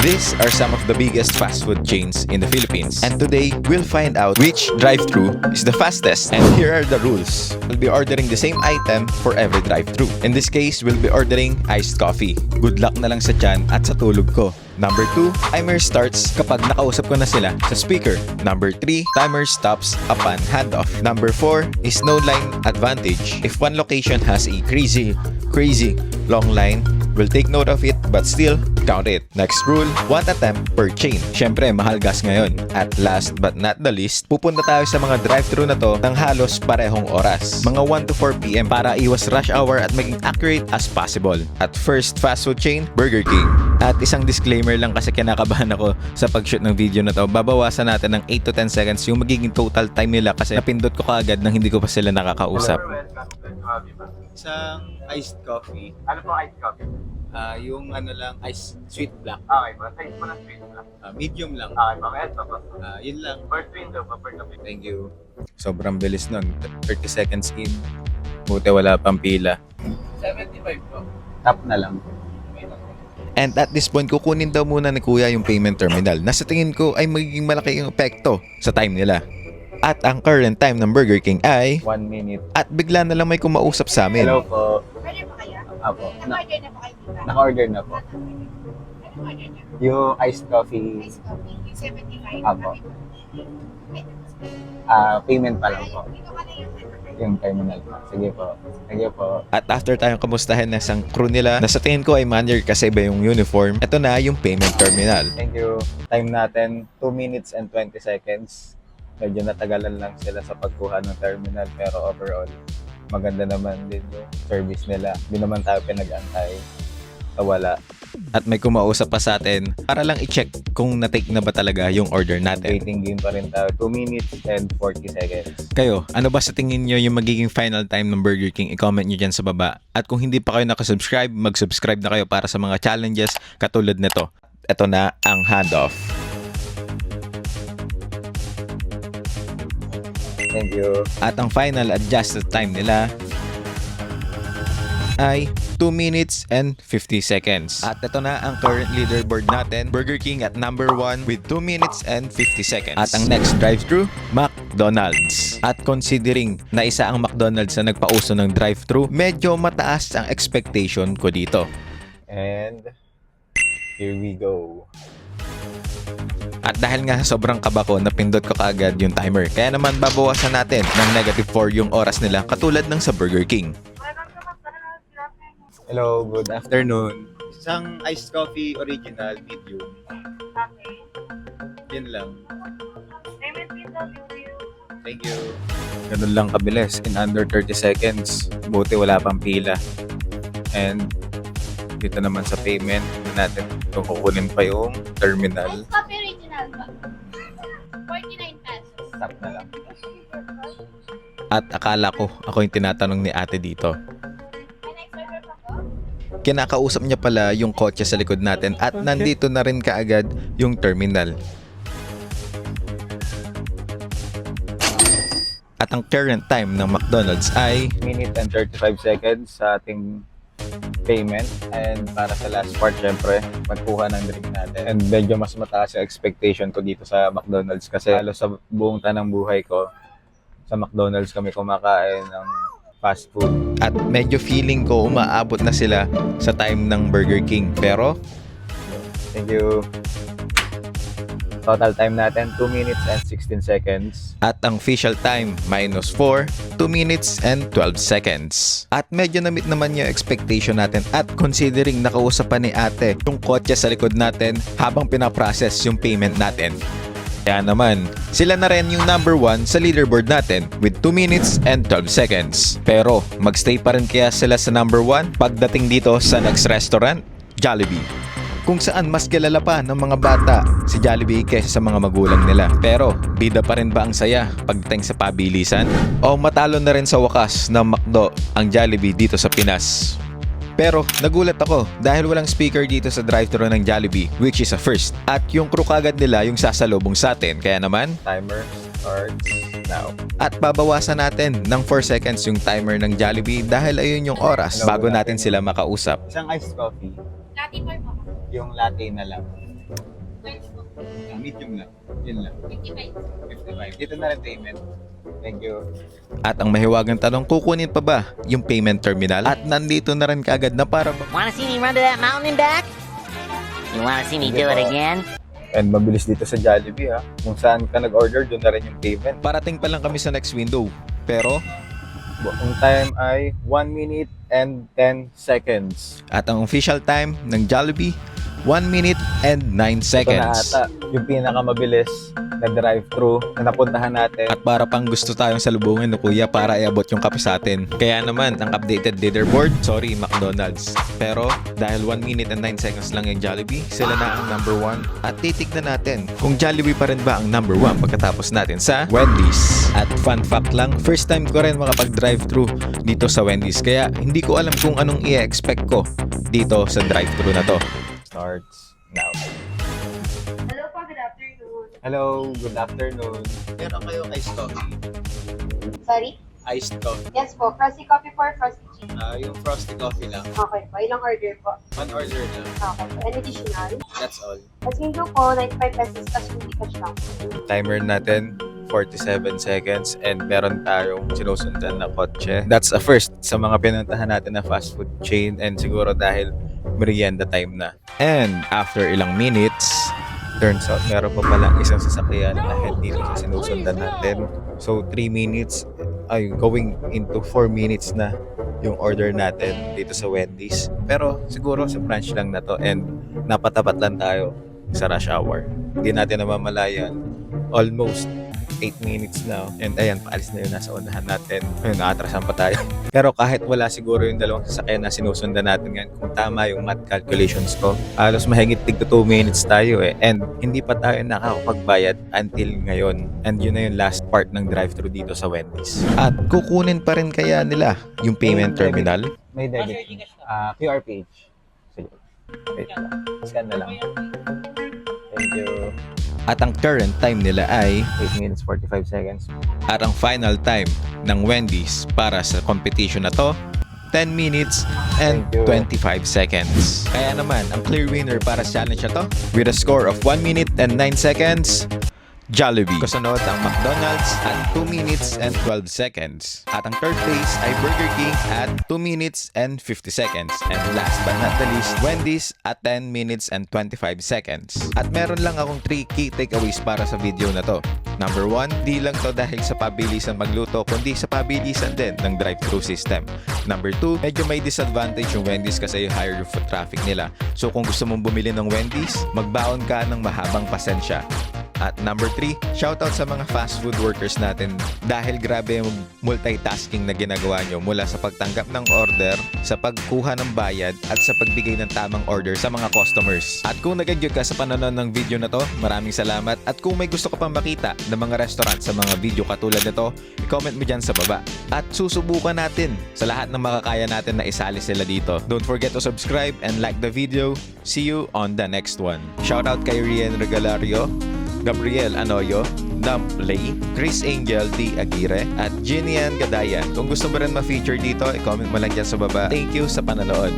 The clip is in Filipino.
These are some of the biggest fast food chains in the Philippines. And today, we'll find out which drive-thru is the fastest. And here are the rules. We'll be ordering the same item for every drive-thru. In this case, we'll be ordering iced coffee. Good luck na lang sa tiyan at sa tulog ko. Number 2, timer starts kapag nakausap ko na sila sa speaker. Number 3, timer stops upon handoff. Number 4 is no line advantage. If one location has a crazy long line, we'll take note of it but still count it. Next rule, 1 attempt per chain. Syempre, mahal gas ngayon. At last but not the least, pupunta tayo sa mga drive-thru na to ng halos parehong oras. Mga 1 to 4 p.m. para iwas rush hour at maging accurate as possible. At first fast food chain, Burger King. At isang disclaimer lang kasi kinakabahan ako sa pag-shoot ng video na to. Babawasan natin ng 8 to 10 seconds yung magiging total time nila kasi napindot ko kaagad nang hindi ko pa sila nakakausap. Isang iced coffee. Ano po iced coffee? Yung ano lang, ice sweet black. Okay po, size po ng sweet black. Medium lang. Okay po, eto po. Yun lang. First window po, per topic. Thank you. Sobrang bilis nun. 30 seconds in. Buti wala pang pila. 75 po. Tap na lang. And at this point, kukunin daw muna ni Kuya yung payment terminal na sa tingin ko ay magiging malaki yung epekto sa time nila. At ang current time ng Burger King ay 1 minute. at bigla na lang may kumausap sa amin. Hello po. Pwede po kayo? Apo. Naka-order na po kayo dito? Naka-order na po. Anong order niyo? Yung iced coffee, Ice coffee, yung 75. Apo. Payment pa lang po. Dito ka na Yung terminal po. Sige po. Sige po. At after tayong kamustahin na isang crew nila na sa tingin ko ay manager kasi iba yung uniform, ito na yung payment terminal. Thank you. Time natin, 2 minutes and 20 seconds. Medyo natagalan lang sila sa pagkuha ng terminal pero overall, maganda naman din yung service nila. Hindi naman tayo pinag-antay sa wala. At may kumausap pa sa atin para lang i-check kung na-take na ba talaga yung order natin. Waiting game pa rin tayo. 2 minutes and 40 seconds. Kayo, ano ba sa tingin nyo yung magiging final time ng Burger King? I-comment nyo dyan sa baba. At kung hindi pa kayo nakasubscribe, mag-subscribe na kayo para sa mga challenges katulad nito. Ito na ang handoff. Thank you. At ang final adjusted time nila ay 2 minutes and 50 seconds. At ito na ang current leaderboard natin. Burger King at number 1 with 2 minutes and 50 seconds. At ang next drive-thru, McDonald's. At considering na isa ang McDonald's na nagpauso ng drive-thru, medyo mataas ang expectation ko dito. And here we go. At dahil nga sobrang kaba ko, napindot ko kaagad yung timer. Kaya naman babawasan natin ng -4 yung oras nila katulad ng sa Burger King. Hello, good afternoon. Isang iced coffee original medium. Okay. Yun lang. Payment window, Thank you. Ganun lang kabilis. In under 30 seconds. Buti wala pang pila. And dito naman sa payment natin kung kukunin pa yung terminal. Ice coffee original ba? 49 pesos. Stop na lang. At akala ko ako yung tinatanong ni ate dito. May next order pa po? Kinakausap niya pala yung kotse sa likod natin at nandito na rin kaagad yung terminal. At ang current time ng McDonald's ay Minute and 35 seconds sa ating payment. And para sa last part, syempre, magkuha ng drink natin. And medyo mas mataas yung expectation ko dito sa McDonald's kasi halos sa buong tanang buhay ko, sa McDonald's kami kumakain ng fast food. at medyo feeling ko umaabot na sila sa time ng Burger King. Pero Thank you. Total time natin, 2 minutes and 16 seconds. at ang official time -4, 2 minutes and 12 seconds. At medyo na-meet naman yung expectation natin at considering nakausap pa ni ate yung kotse sa likod natin habang pinaprocess yung payment natin. Kaya naman, sila na rin yung number 1 sa leaderboard natin with 2 minutes and 12 seconds. Pero magstay pa rin kaya sila sa number 1 pagdating dito sa next restaurant, Jollibee. Kung saan mas kilala pa ng mga bata si Jollibee kaysa sa mga magulang nila. Pero bida pa rin ba ang saya pagdating sa pabilisan? O matalo na rin sa wakas ng McDo ang Jollibee dito sa Pinas? Pero nagulat ako dahil walang speaker dito sa drive-thru ng Jollibee, which is a first. At yung crew kagad nila yung sasalubong sa atin. Kaya naman, Timer starts now. at babawasan natin ng 4 seconds yung timer ng Jollibee dahil ayun yung oras bago natin sila makausap. Isang iced coffee, Latte bar po. yung latte na lang. 30 po. Medium lang. Yun lang. 55. 55. Dito na rin payment. Thank you. At ang mahiwagang tanong, kukunin pa ba yung payment terminal? At nandito na rin kaagad na para Wanna see me run to that mountain and back? You wanna see me do it again? And mabilis dito sa Jollibee ha. Kung saan ka nag-order, doon na rin yung payment. parating pa lang kami sa next window. Pero, Ang time ay 1 minute and 10 seconds. at ang official time ng Jollibee, 1 minute and 9 Ito na seconds. ata yung pinakamabilis na drive-thru na napuntahan natin. At para pang gusto tayong salubungin no kuya para iabot yung kape sa atin. Kaya naman, ang updated leaderboard, sorry McDonald's. Pero dahil 1 minute and 9 seconds lang yung Jollibee, sila na ang number 1. At titignan natin kung Jollibee pa rin ba ang number 1 pagkatapos natin sa Wendy's. At fun fact lang, first time ko rin makapag-drive-thru dito sa Wendy's. Kaya hindi ko alam kung anong i-expect ko dito sa drive-thru na to. Starts now. Hello po, good afternoon. Hello, good afternoon. Meron kayo iced coffee? Sorry? Iced coffee. Yes po, frosty coffee for frosty cheese. Yung frosty coffee lang. Okay po, ilang order po? One order lang. Okay po, and additional. That's all. As window po, 95 pesos cash hindi cash lang. Timer natin, 47 seconds, and meron tayong sinusundan na kotse. That's a first sa mga pinuntahan natin na fast food chain, and siguro dahil merienda time na. And after ilang minutes, turns out meron pa palang isang sasakyan ahead dito sa sinusundan natin. So 3 minutes, ay going into 4 minutes na yung order natin dito sa Wendy's. Pero siguro sa branch lang na to, and napatapat lang tayo sa rush hour. Hindi natin namamalayan. Almost 8 minutes now. And ayan, paalis na yun nasa unahan natin. Ayun, nakatrasan pa tayo. Pero kahit wala siguro yung dalawang sasakyan na sinusundan natin ngayon, kung tama yung math calculations ko, halos mahigit tig 2 minutes tayo eh. And hindi pa tayo nakakapagbayad until ngayon. And yun na yung last part ng drive-thru dito sa Wendy's. At kukunin pa rin kaya nila yung payment terminal? May debit. QR page. Sige. Wait lang. Scan na lang. Thank you. At ang current time nila ay 8 minutes 45 seconds. at ang final time ng Wendy's para sa competition na to 10 minutes and Thank you. 25 seconds. Kaya naman, ang clear winner para sa challenge na to with a score of 1 minute and 9 seconds, Jollibee. Kasunod ang McDonald's at 2 minutes and 12 seconds. At ang third place ay Burger King at 2 minutes and 50 seconds. And last but not the least, Wendy's at 10 minutes and 25 seconds. At meron lang akong 3 key takeaways para sa video na to. Number 1, di lang to dahil sa pabilisan magluto, kundi sa pabilisan din ng drive-thru system. Number 2, medyo may disadvantage yung Wendy's kasi higher yung foot traffic nila. So kung gusto mong bumili ng Wendy's, magbaon ka ng mahabang pasensya. At number 3, shoutout sa mga fast food workers natin dahil grabe yung multitasking na ginagawa nyo mula sa pagtanggap ng order, sa pagkuha ng bayad, at sa pagbigay ng tamang order sa mga customers. At kung nag-enjoy ka sa panonood ng video na to, maraming salamat. At kung may gusto ka pang makita ng mga restaurant sa mga video katulad nito, i-comment mo dyan sa baba. At susubukan natin sa lahat ng makakaya natin na isali sila dito. Don't forget to subscribe and like the video. See you on the next one. Shoutout kay Rian Regalario, Gabriel Anoyo, Dumpley, Chris Angel D. Aguirre, at Ginian Gadayan. Kung gusto mo rin ma-feature dito, i-comment mo lang dyan sa baba. Thank you sa pananood.